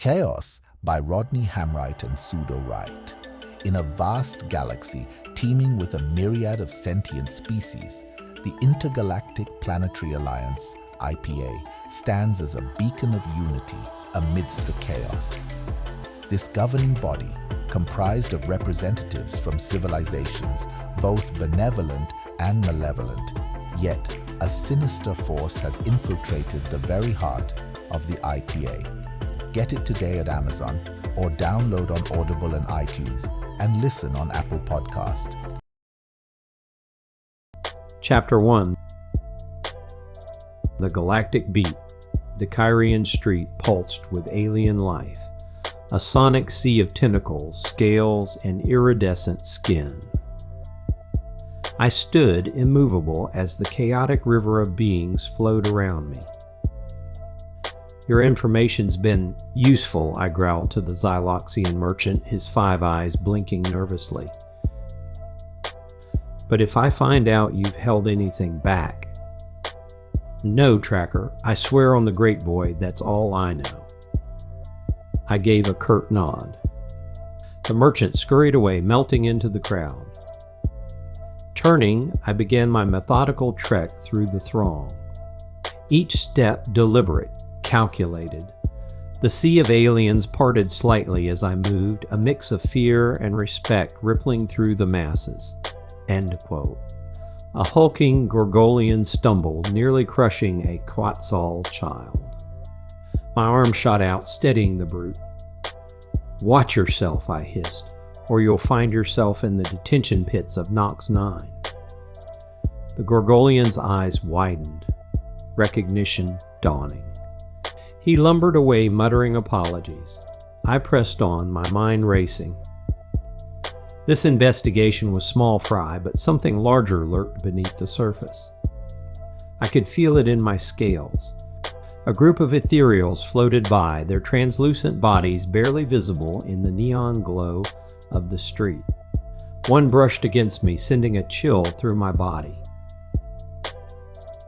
Chaos by Rodney Hamright and Pseudo Wright. In a vast galaxy teeming with a myriad of sentient species, the Intergalactic Planetary Alliance, IPA, stands as a beacon of unity amidst the chaos. This governing body, comprised of representatives from civilizations both benevolent and malevolent, yet a sinister force has infiltrated the very heart of the IPA. Get it today at Amazon or download on Audible and iTunes and listen on Apple Podcast. Chapter 1. The Galactic Beat. The Kyrian street pulsed with alien life. A sonic sea of tentacles, scales, and iridescent skin. I stood immovable as the chaotic river of beings flowed around me. Your information's been useful, I growled to the Xyloxian merchant, his 5 eyes blinking nervously. But if I find out you've held anything back... No, Tracker, I swear on the Great Boy, that's all I know. I gave a curt nod. The merchant scurried away, melting into the crowd. Turning, I began my methodical trek through the throng. Each step deliberate, calculated. The sea of aliens parted slightly as I moved, a mix of fear and respect rippling through the masses. End quote. A hulking Gorgolian stumbled, nearly crushing a Quetzal child. My arm shot out, steadying the brute. Watch yourself, I hissed, or you'll find yourself in the detention pits of Nox 9. The Gorgolian's eyes widened, recognition dawning. He lumbered away, muttering apologies. I pressed on, my mind racing. This investigation was small fry, but something larger lurked beneath the surface. I could feel it in my scales. A group of ethereals floated by, their translucent bodies barely visible in the neon glow of the street. One brushed against me, sending a chill through my body.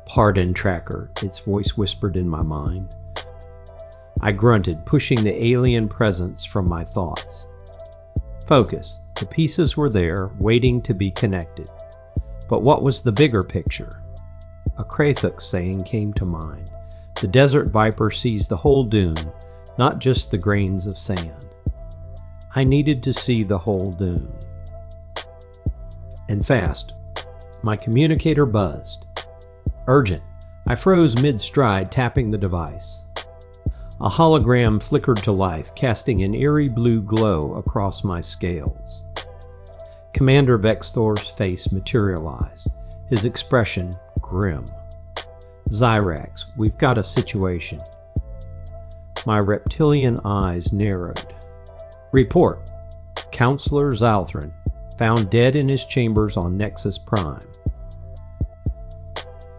Pardon, Tracker, its voice whispered in my mind. I grunted, pushing the alien presence from my thoughts. Focus. The pieces were there, waiting to be connected. But what was the bigger picture? A Krathuk saying came to mind. The desert viper sees the whole dune, not just the grains of sand. I needed to see the whole dune. And fast. My communicator buzzed. Urgent. I froze mid-stride, tapping the device. A hologram flickered to life, casting an eerie blue glow across my scales. Commander Vexthor's face materialized, his expression grim. Zyrax, we've got a situation. My reptilian eyes narrowed. Report. Counselor Zalthrin, found dead in his chambers on Nexus Prime.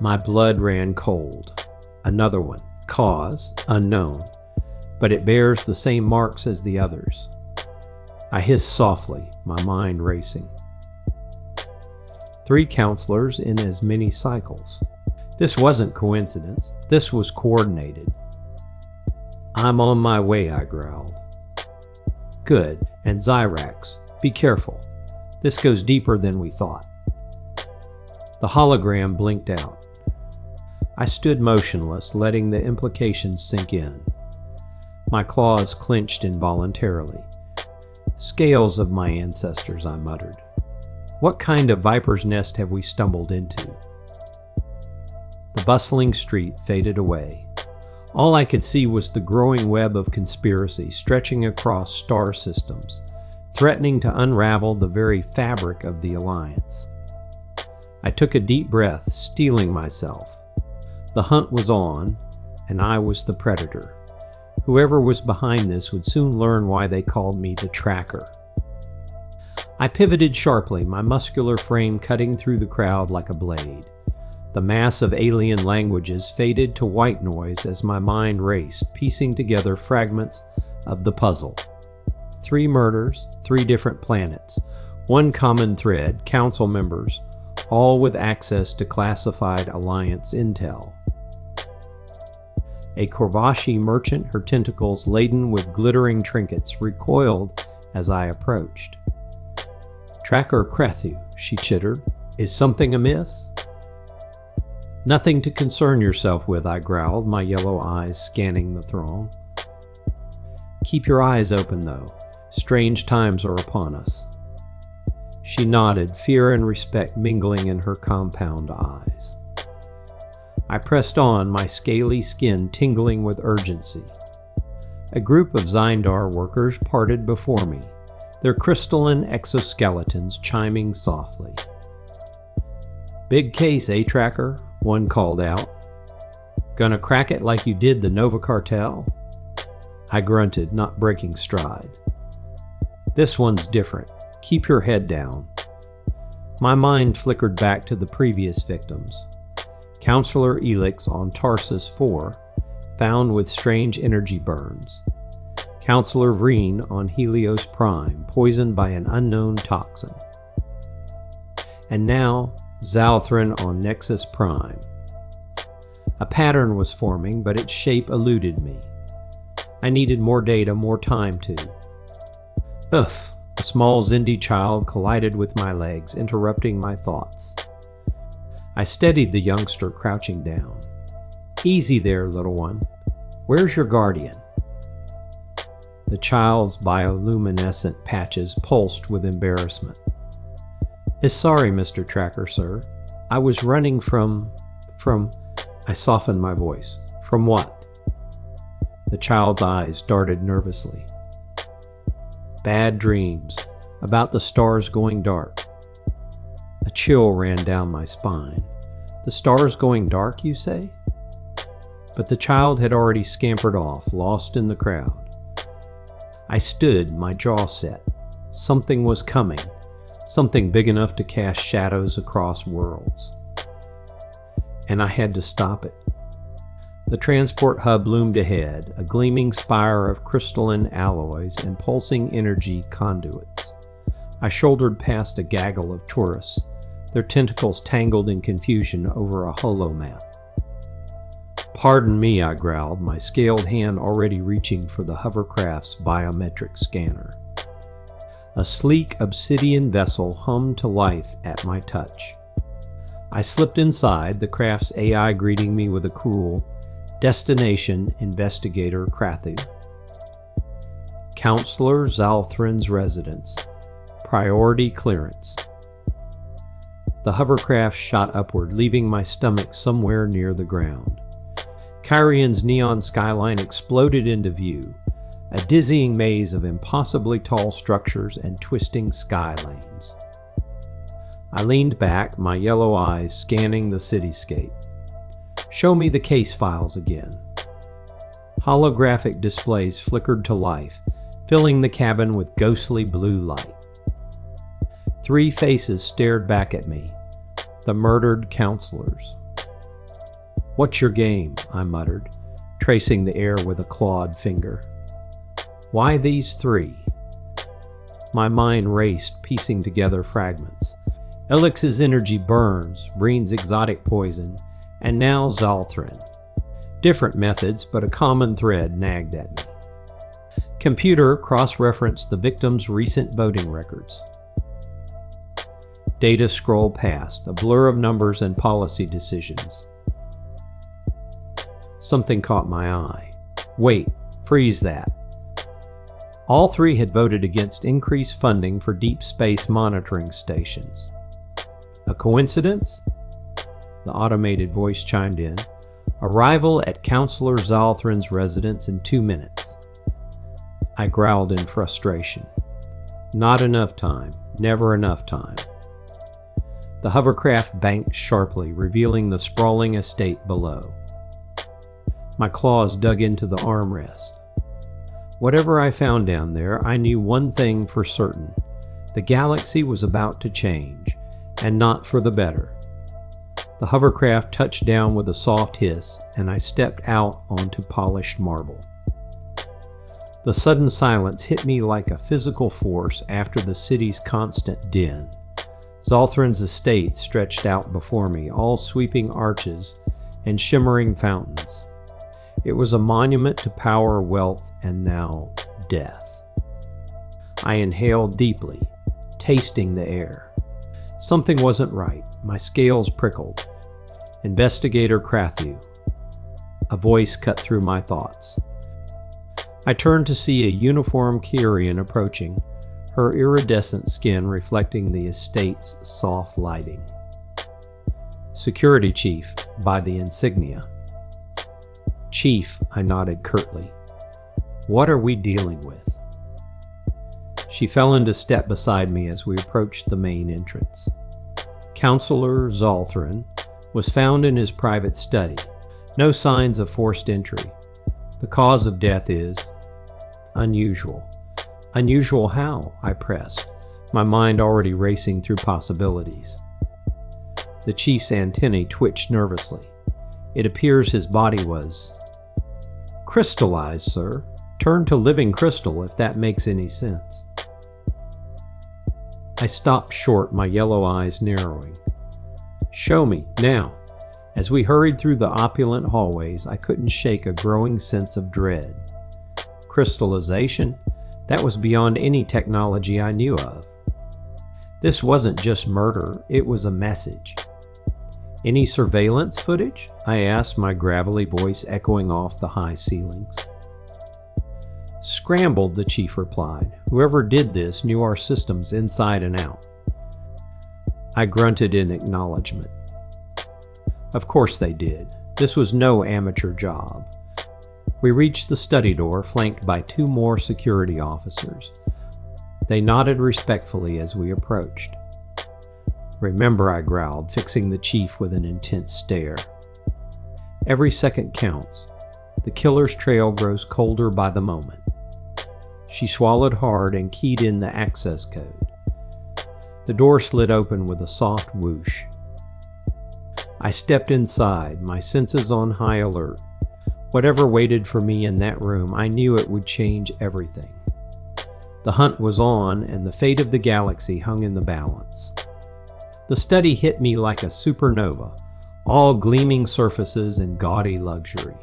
My blood ran cold. Another one. Cause, unknown, but it bears the same marks as the others. I hissed softly, my mind racing. 3 counselors in as many cycles. This wasn't coincidence, this was coordinated. I'm on my way, I growled. Good, and Zyrax, be careful. This goes deeper than we thought. The hologram blinked out. I stood motionless, letting the implications sink in. My claws clenched involuntarily. Scales of my ancestors, I muttered. What kind of viper's nest have we stumbled into? The bustling street faded away. All I could see was the growing web of conspiracy stretching across star systems, threatening to unravel the very fabric of the Alliance. I took a deep breath, steeling myself. The hunt was on, and I was the predator. Whoever was behind this would soon learn why they called me the Tracker. I pivoted sharply, my muscular frame cutting through the crowd like a blade. The mass of alien languages faded to white noise as my mind raced, piecing together fragments of the puzzle. 3 murders, 3 different planets, one common thread, council members, all with access to classified Alliance intel. A Korvashi merchant, her tentacles laden with glittering trinkets, recoiled as I approached. "Tracker Krethu," she chittered. "Is something amiss?" "Nothing to concern yourself with," I growled, my yellow eyes scanning the throng. "Keep your eyes open, though. Strange times are upon us." She nodded, fear and respect mingling in her compound eyes. I pressed on, my scaly skin tingling with urgency. A group of Zindar workers parted before me, their crystalline exoskeletons chiming softly. "Big case, eh, Tracker?" one called out. "Gonna crack it like you did the Nova Cartel?" I grunted, not breaking stride. "This one's different. Keep your head down." My mind flickered back to the previous victims. Counselor Elix on Tarsus 4, found with strange energy burns. Counselor Vreen on Helios Prime, poisoned by an unknown toxin. And now, Zalthrin on Nexus Prime. A pattern was forming, but its shape eluded me. I needed more data, more time to... Ugh! A small Zindi child collided with my legs, interrupting my thoughts. I steadied the youngster, crouching down. "Easy there, little one. Where's your guardian?" The child's bioluminescent patches pulsed with embarrassment. Sorry, Mr. Tracker, sir. I was running from... I softened my voice. From what? The child's eyes darted nervously. Bad dreams, about the stars going dark. A chill ran down my spine. The stars going dark, you say? But the child had already scampered off, lost in the crowd. I stood, my jaw set. Something was coming, something big enough to cast shadows across worlds. And I had to stop it. The transport hub loomed ahead, a gleaming spire of crystalline alloys and pulsing energy conduits. I shouldered past a gaggle of tourists, their tentacles tangled in confusion over a holomap. "Pardon me," I growled, my scaled hand already reaching for the hovercraft's biometric scanner. A sleek obsidian vessel hummed to life at my touch. I slipped inside, the craft's AI greeting me with a cool, "Destination Investigator Krathu." Counselor Zalthrin's residence. Priority clearance. The hovercraft shot upward, leaving my stomach somewhere near the ground. Kyrian's neon skyline exploded into view, a dizzying maze of impossibly tall structures and twisting sky lanes. I leaned back, my yellow eyes scanning the cityscape. "Show me the case files again." Holographic displays flickered to life, filling the cabin with ghostly blue light. 3 faces stared back at me, the murdered counselors. "What's your game?" I muttered, tracing the air with a clawed finger. "Why these 3? My mind raced, piecing together fragments. Elix's energy burns, Breen's exotic poison, and now Zalthrin. Different methods, but a common thread nagged at me. Computer cross-referenced the victim's recent voting records. Data scrolled past, a blur of numbers and policy decisions. Something caught my eye. "Wait, freeze that." All 3 had voted against increased funding for deep space monitoring stations. A coincidence? The automated voice chimed in. "Arrival at Counselor Zalthrin's residence in 2 minutes." I growled in frustration. Not enough time. Never enough time. The hovercraft banked sharply, revealing the sprawling estate below. My claws dug into the armrest. Whatever I found down there, I knew one thing for certain. The galaxy was about to change, and not for the better. The hovercraft touched down with a soft hiss, and I stepped out onto polished marble. The sudden silence hit me like a physical force after the city's constant din. Zalthrin's estate stretched out before me, all sweeping arches and shimmering fountains. It was a monument to power, wealth, and now death. I inhaled deeply, tasting the air. Something wasn't right. My scales prickled. Investigator Crathu. A voice cut through my thoughts. I turned to see a uniformed Kyrian approaching, her iridescent skin reflecting the estate's soft lighting. Security Chief, by the insignia. Chief, I nodded curtly. What are we dealing with? She fell into step beside me as we approached the main entrance. Counselor Zolthran was found in his private study. No signs of forced entry. The cause of death is unusual. Unusual how? I pressed, my mind already racing through possibilities. The chief's antennae twitched nervously. It appears his body was crystallized, sir. Turned to living crystal, if that makes any sense. I stopped short, my yellow eyes narrowing. Show me, now. As we hurried through the opulent hallways, I couldn't shake a growing sense of dread. Crystallization? That was beyond any technology I knew of. This wasn't just murder, it was a message. Any surveillance footage? I asked, my gravelly voice echoing off the high ceilings. Scrambled, the chief replied. Whoever did this knew our systems inside and out. I grunted in acknowledgement. Of course they did. This was no amateur job. We reached the study door, flanked by 2 more security officers. They nodded respectfully as we approached. Remember, I growled, fixing the chief with an intense stare. Every second counts. The killer's trail grows colder by the moment. She swallowed hard and keyed in the access code. The door slid open with a soft whoosh. I stepped inside, my senses on high alert. Whatever waited for me in that room, I knew it would change everything. The hunt was on, and the fate of the galaxy hung in the balance. The study hit me like a supernova, all gleaming surfaces and gaudy luxury.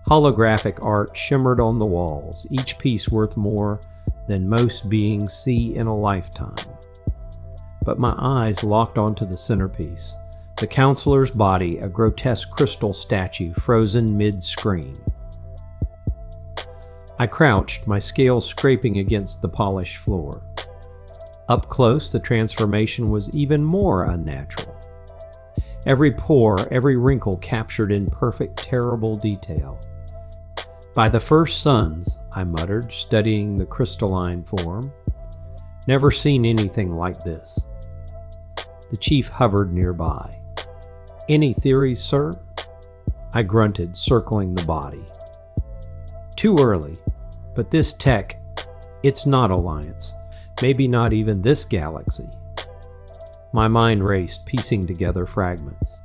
Holographic art shimmered on the walls, each piece worth more than most beings see in a lifetime. But my eyes locked onto the centerpiece. The counselor's body, a grotesque crystal statue frozen mid-scream. I crouched, my scales scraping against the polished floor. Up close, the transformation was even more unnatural. Every pore, every wrinkle captured in perfect, terrible detail. By the first suns, I muttered, studying the crystalline form. Never seen anything like this. The chief hovered nearby. Any theories, sir? I grunted, circling the body. Too early, but this tech, it's not Alliance. Maybe not even this galaxy. My mind raced, piecing together fragments.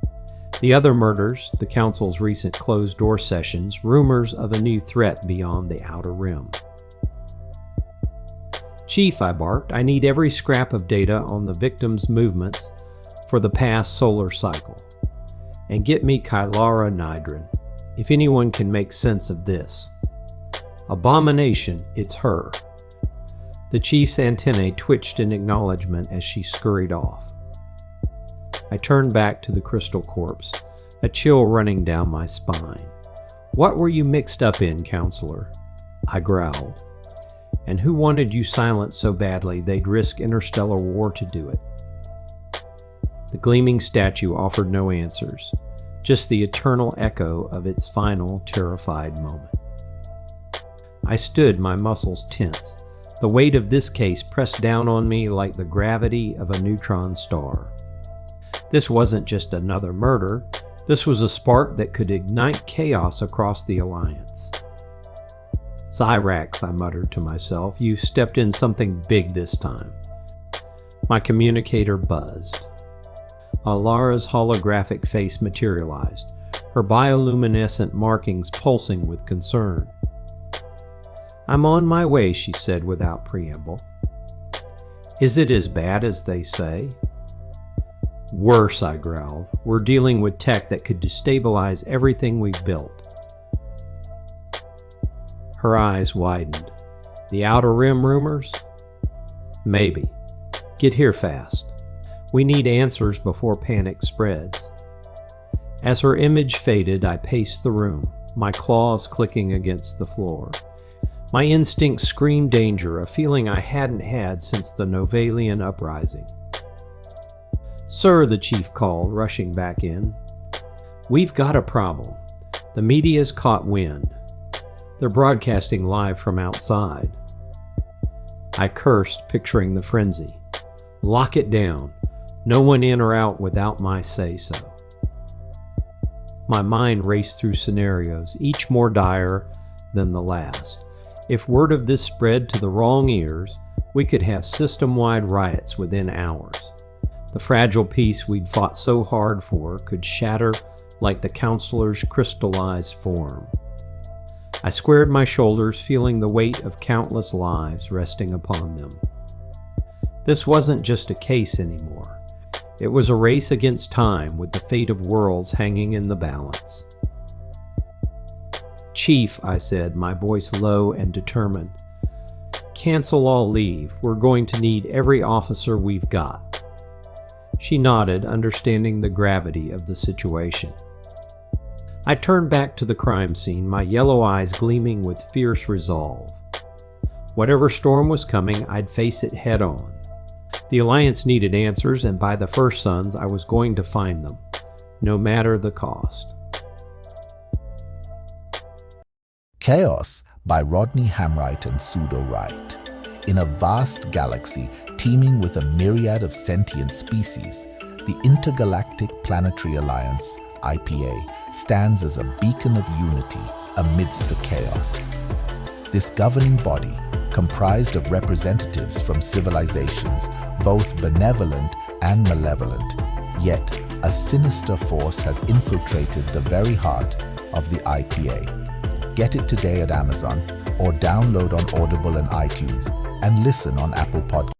The other murders, the Council's recent closed-door sessions, rumors of a new threat beyond the Outer Rim. Chief, I barked, I need every scrap of data on the victims' movements for the past solar cycle. And get me Kylara Nidran, if anyone can make sense of this. Abomination, it's her. The chief's antennae twitched in acknowledgement as she scurried off. I turned back to the crystal corpse, a chill running down my spine. What were you mixed up in, counselor? I growled. And who wanted you silenced so badly they'd risk interstellar war to do it? The gleaming statue offered no answers, just the eternal echo of its final, terrified moment. I stood, my muscles tense, the weight of this case pressed down on me like the gravity of a neutron star. This wasn't just another murder, this was a spark that could ignite chaos across the Alliance. Cyrax, I muttered to myself, you stepped in something big this time. My communicator buzzed. Alara's holographic face materialized, her bioluminescent markings pulsing with concern. I'm on my way, she said without preamble. Is it as bad as they say? Worse, I growled. We're dealing with tech that could destabilize everything we've built. Her eyes widened. The Outer Rim rumors? Maybe. Get here fast. We need answers before panic spreads. As her image faded, I paced the room, my claws clicking against the floor. My instincts screamed danger, a feeling I hadn't had since the Novalian uprising. "Sir," the chief called, rushing back in. "We've got a problem. The media's caught wind. They're broadcasting live from outside." I cursed, picturing the frenzy. "Lock it down. No one in or out without my say-so." My mind raced through scenarios, each more dire than the last. If word of this spread to the wrong ears, we could have system-wide riots within hours. The fragile peace we'd fought so hard for could shatter like the counselor's crystallized form. I squared my shoulders, feeling the weight of countless lives resting upon them. This wasn't just a case anymore. It was a race against time, with the fate of worlds hanging in the balance. "Chief," I said, my voice low and determined, "cancel all leave. We're going to need every officer we've got." She nodded, understanding the gravity of the situation. I turned back to the crime scene, my yellow eyes gleaming with fierce resolve. Whatever storm was coming, I'd face it head on. The Alliance needed answers, and by the first suns, I was going to find them, no matter the cost. Chaos by Rodney Hamright and Pseudo Wright. In a vast galaxy teeming with a myriad of sentient species, the Intergalactic Planetary Alliance, IPA, stands as a beacon of unity amidst the chaos. This governing body, comprised of representatives from civilizations, both benevolent and malevolent, yet a sinister force has infiltrated the very heart of the IPA. Get it today at Amazon or download on Audible and iTunes and listen on Apple Podcasts.